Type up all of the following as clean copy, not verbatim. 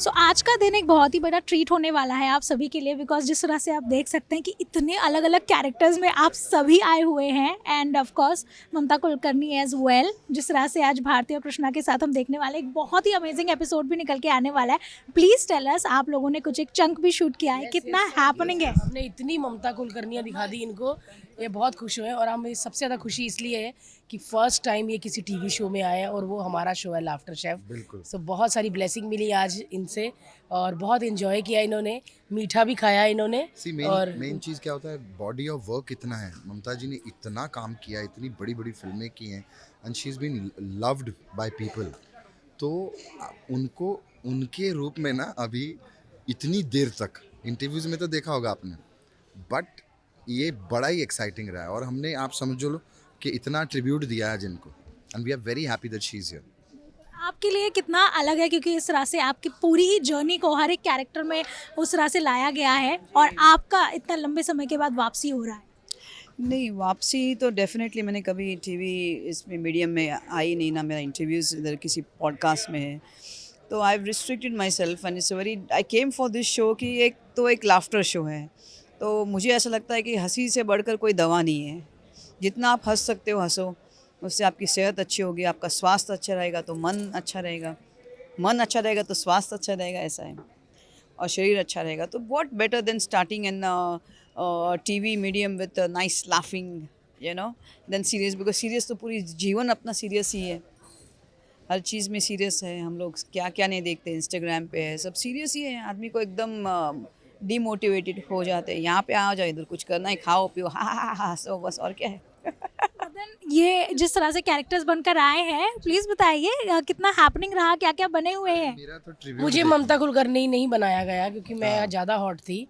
सो आज का दिन एक बहुत ही बड़ा ट्रीट होने वाला है आप सभी के लिए, बिकॉज जिस तरह से आप देख सकते हैं कि इतने अलग अलग कैरेक्टर्स में आप सभी आए हुए हैं, and of course Mamta Kulkarni as well. जिस तरह से आज भारती और कृष्णा के साथ हम देखने वाले एक बहुत ही अमेजिंग एपिसोड भी निकल के आने वाला है। प्लीज़ टेल अस, आप लोगों ने कुछ एक चंक भी शूट किया है, कितना हैपनिंग है? हमने इतनी ममता कुलकर्णियाँ दिखा दी इनको, ये बहुत खुश हुए। और हमें सबसे ज़्यादा खुशी इसलिए है कि फर्स्ट टाइम ये किसी टीवी शो में आए हैं और वो हमारा शो है लाफ्टर शेफ। बिल्कुल। सो बहुत सारी ब्लेसिंग मिली आज इनसे और बहुत इन्जॉय किया इन्होंने, मीठा भी खाया इन्होंने। सी और मेन चीज़ क्या होता है, बॉडी ऑफ वर्क इतना है। ममता जी ने इतना काम किया, इतनी बड़ी बड़ी फिल्में की हैं and she is been loved by people. तो उनको उनके रूप में ना अभी इतनी देर तक इंटरव्यूज़ में तो देखा होगा आपने, बट ये बड़ा ही एक्साइटिंग रहा है और हमने, आप समझ लो कि इतना ट्रिब्यूट दिया है जिनको, and we are very happy that she is here. आपके लिए कितना अलग है, क्योंकि इस तरह से आपकी पूरी ही जर्नी को हर एक कैरेक्टर में उस तरह से लाया गया है और आपका इतना लंबे समय के बाद वापसी हो रहा है। नहीं, वापसी तो डेफ़िनेटली मैंने कभी टीवी इसमें मीडियम में आई नहीं, ना मेरा इंटरव्यूज़ इधर किसी पॉडकास्ट में है। तो I have restricted my self and it's very, I came for this show कि एक लाफ्टर शो है। तो मुझे ऐसा लगता है कि हंसी से बढ़कर कोई दवा नहीं है। जितना आप हंस सकते हो हंसो, उससे आपकी सेहत अच्छी होगी, आपका स्वास्थ्य अच्छा रहेगा तो मन अच्छा रहेगा, मन अच्छा रहेगा तो स्वास्थ्य अच्छा रहेगा, ऐसा है। और शरीर अच्छा रहेगा तो what better than starting in TV medium with nice laughing, you know, then serious, because serious तो पूरी जीवन अपना सीरियस ही है। हर चीज़ में सीरियस है हम लोग, क्या क्या नहीं देखते, इंस्टाग्राम पे है सब सीरियस ही है। आदमी को एकदम डिमोटिवेटेड हो जाते हैं। यहाँ पे आ जाओ, इधर कुछ करना है, खाओ पियो, हा सो बस, और क्या है। मदन, ये जिस तरह से कैरेक्टर्स बनकर आए हैं, प्लीज बताइए कितना हैपनिंग रहा, क्या क्या बने हुए हैं? मेरा तो ट्रिब्यूट मुझे ममता कुलकर्णी नहीं बनाया गया क्योंकि मैं हाँ। ज़्यादा हॉट थी,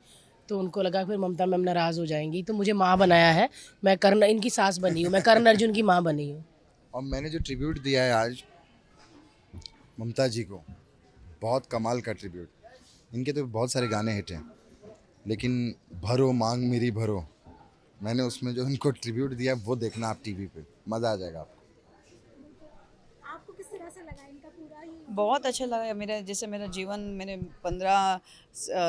तो उनको लगा फिर ममता मैम नाराज़ हो जाएंगी, तो मुझे माँ बनाया है। मैं कर्ण इनकी सास बनी हूँ, मैं कर्ण अर्जुन की माँ बनी हूँ। और मैंने जो ट्रिब्यूट दिया है आज ममता जी को, बहुत कमाल का ट्रिब्यूट। इनके तो बहुत सारे गाने हिट हैं, लेकिन भरो मांग मेरी भरो, मैंने उसमें जो इनको ट्रिब्यूट दिया वो देखना आप टीवी पे, मज़ा आ जाएगा आपको। आपको किस तरह से लगा इनका पूरा ही? बहुत अच्छा लगा। मेरा जैसे मेरा जीवन, मैंने 15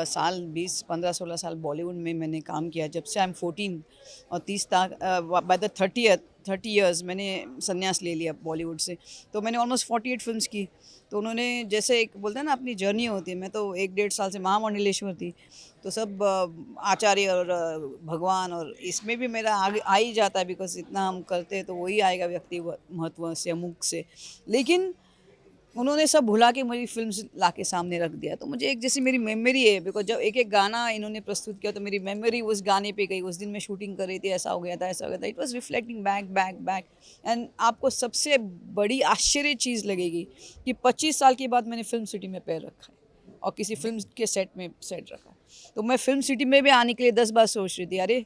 साल, 20 15 16 साल बॉलीवुड में मैंने काम किया, जब से आई एम 14, और 30 तक बाय द 30 ईयर्स मैंने संन्यास ले लिया बॉलीवुड से। तो मैंने ऑलमोस्ट 48 फिल्म्स की। तो उन्होंने, जैसे एक बोलते हैं ना अपनी जर्नी होती है, मैं तो 1 डेढ़ साल से महामंडलेश्वर थी। तो सब आचार्य और भगवान, और इसमें भी मेरा आगे आ ही जाता है, बिकॉज इतना हम करते हैं तो वही आएगा व्यक्ति महत्व से, मुख से। लेकिन उन्होंने सब भुला के मेरी फिल्म्स ला के सामने रख दिया। तो मुझे एक जैसी मेरी मेमोरी है, बिकॉज जब एक एक गाना इन्होंने प्रस्तुत किया तो मेरी मेमोरी उस गाने पे गई। उस दिन मैं शूटिंग कर रही थी, ऐसा हो गया था, ऐसा हो गया था। It was reflecting back back back. And आपको सबसे बड़ी आश्चर्य चीज़ लगेगी कि 25 साल के बाद मैंने फिल्म सिटी में पैर रखा है और किसी फिल्म के सेट में सेट रखा है। तो मैं फिल्म सिटी में भी आने के लिए 10 बार सोच रही थी, अरे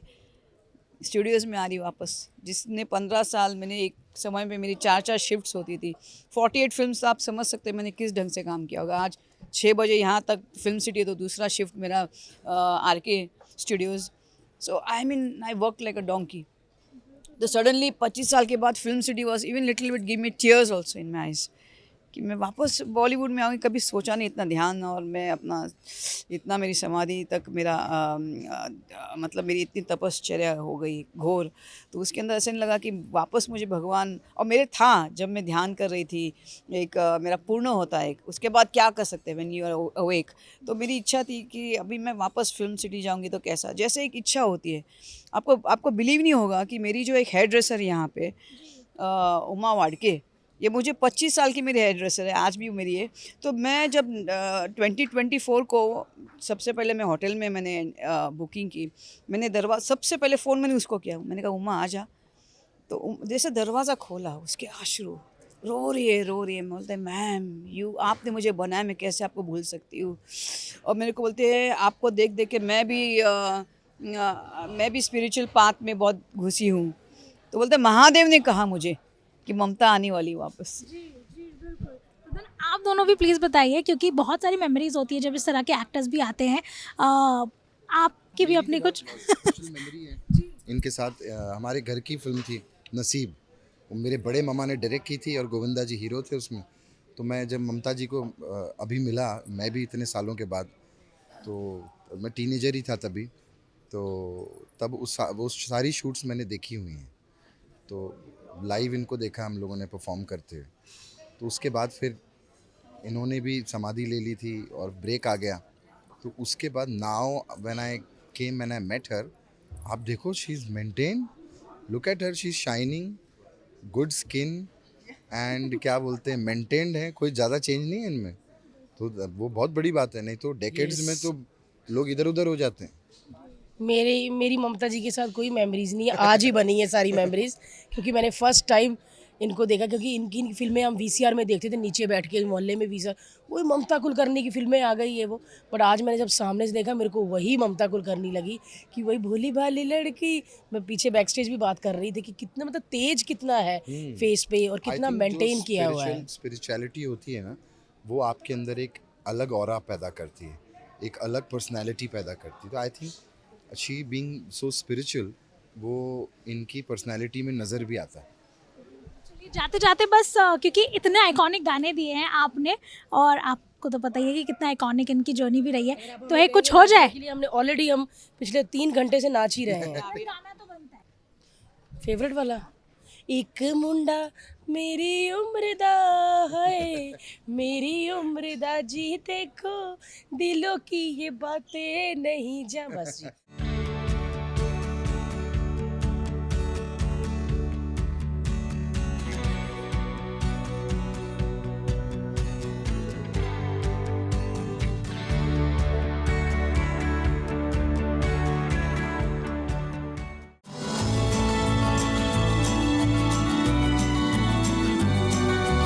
स्टूडियोज़ में आ रही वापस। जिसने 15 साल, मैंने एक समय पे मेरी 4 शिफ्ट्स होती थी, 48 फिल्म्स, आप समझ सकते हैं मैंने किस ढंग से काम किया होगा। आज 6 बजे यहाँ तक फिल्म सिटी है, तो दूसरा शिफ्ट मेरा RK Studios. So I mean I work like a donkey. तो सडनली 25 साल के बाद film city was even little bit give me tears also in my eyes, कि मैं वापस बॉलीवुड में आऊँगी। कभी सोचा नहीं इतना ध्यान, और मैं अपना इतना, मेरी समाधि तक मेरा मतलब मेरी इतनी तपश्चर्या हो गई घोर। तो उसके अंदर ऐसे नहीं लगा कि वापस मुझे भगवान, और मेरे था जब मैं ध्यान कर रही थी, एक मेरा पूर्ण होता है, उसके बाद क्या कर सकते हैं व्हेन यू आर अवेक। तो मेरी इच्छा थी कि अभी मैं वापस फिल्म सिटी जाऊँगी तो कैसा, जैसे एक इच्छा होती है। आपको आपको बिलीव नहीं होगा कि मेरी जो एक हेयर ड्रेसर यहाँ पे उमा वाडके, ये मुझे 25 साल की मेरी हेयर ड्रेसर है, आज भी मेरी है। तो मैं जब 2024 को सबसे पहले मैं होटल में मैंने बुकिंग की, मैंने दरवाज़ा, सबसे पहले फ़ोन मैंने उसको किया, मैंने कहा उमा आ जा। तो जैसे दरवाज़ा खोला, उसके आंसू, रो रही है। मैं बोलते, मैम यू, आपने मुझे बनाया, मैं कैसे आपको भूल सकती हूँ। और मेरे को बोलते हैं, आपको देख देख के मैं भी स्पिरिचुअल पाथ में बहुत घुसी हूँ। तो बोलते महादेव ने कहा मुझे कि ममता आने वाली वापस। जी जी बिल्कुल। तो देन आप दोनों भी प्लीज़ बताइए, क्योंकि बहुत सारी मेमोरीज होती है जब इस तरह के एक्टर्स भी आते हैं। आपकी भी अपनी कुछ? स्पेशल मेमोरी है इनके साथ। हमारे घर की फिल्म थी नसीब, वो मेरे बड़े मामा ने डायरेक्ट की थी और गोविंदा जी हीरो थे उसमें। तो मैं जब ममता जी को अभी मिला, मैं भी इतने सालों के बाद, तो मैं टीनेजर ही था तभी, तो तब वो सारी शूट्स मैंने देखी हुई हैं, तो लाइव इनको देखा हम लोगों ने परफॉर्म करते हुए। तो उसके बाद फिर इन्होंने भी समाधि ले ली थी और ब्रेक आ गया, तो उसके बाद now when I met her, आप देखो she is maintain, look at her, she is shining, good skin and क्या बोलते हैं, मेंटेन्ड है, कोई ज़्यादा चेंज नहीं है इनमें, तो वो बहुत बड़ी बात है, नहीं तो डेकेड्स में तो लोग इधर उधर हो जाते हैं। मेरी ममता जी के साथ कोई मेमोरीज नहीं है, आज ही बनी है सारी मेमोरीज, क्योंकि मैंने फर्स्ट टाइम इनको देखा, क्योंकि इनकी फिल्में हम वीसीआर में देखते थे, नीचे बैठ के मोहल्ले में वीसीआर, वही ममता कुलकर्णी की फिल्में आ गई है वो। बट आज मैंने जब सामने से देखा, मेरे को वही ममता कुलकर्णी लगी, कि वही भोली भाली लड़की। मैं पीछे बैक स्टेज भी बात कर रही थी कि कितना मतलब तेज कितना है फेस पे, और कितना मेंटेन किया हुआ है। स्पिरिचुअलिटी होती है ना, वो आपके अंदर एक अलग ऑरा पैदा करती है, एक अलग पर्सनैलिटी पैदा करती है, तो I think she being so spiritual, वो इनकी पर्सनैलिटी में नज़र भी आता है। चलिए जाते जाते बस क्योंकि इतने आइकॉनिक गाने दिए हैं आपने, और आपको तो पता ही है कि कितना आइकॉनिक इनकी जर्नी भी रही है, तो एक कुछ हो जाए। इसलिए हमने ऑलरेडी हम पिछले 3 घंटे से नाच ही रहे हैं। अभी गाना तो बनता है। फेवरेट वाला, एक मुंडा मेरी उम्र दा है, मेरी उम्र दा जी देखो, दिलों की ये बातें नहीं जा, बस जी।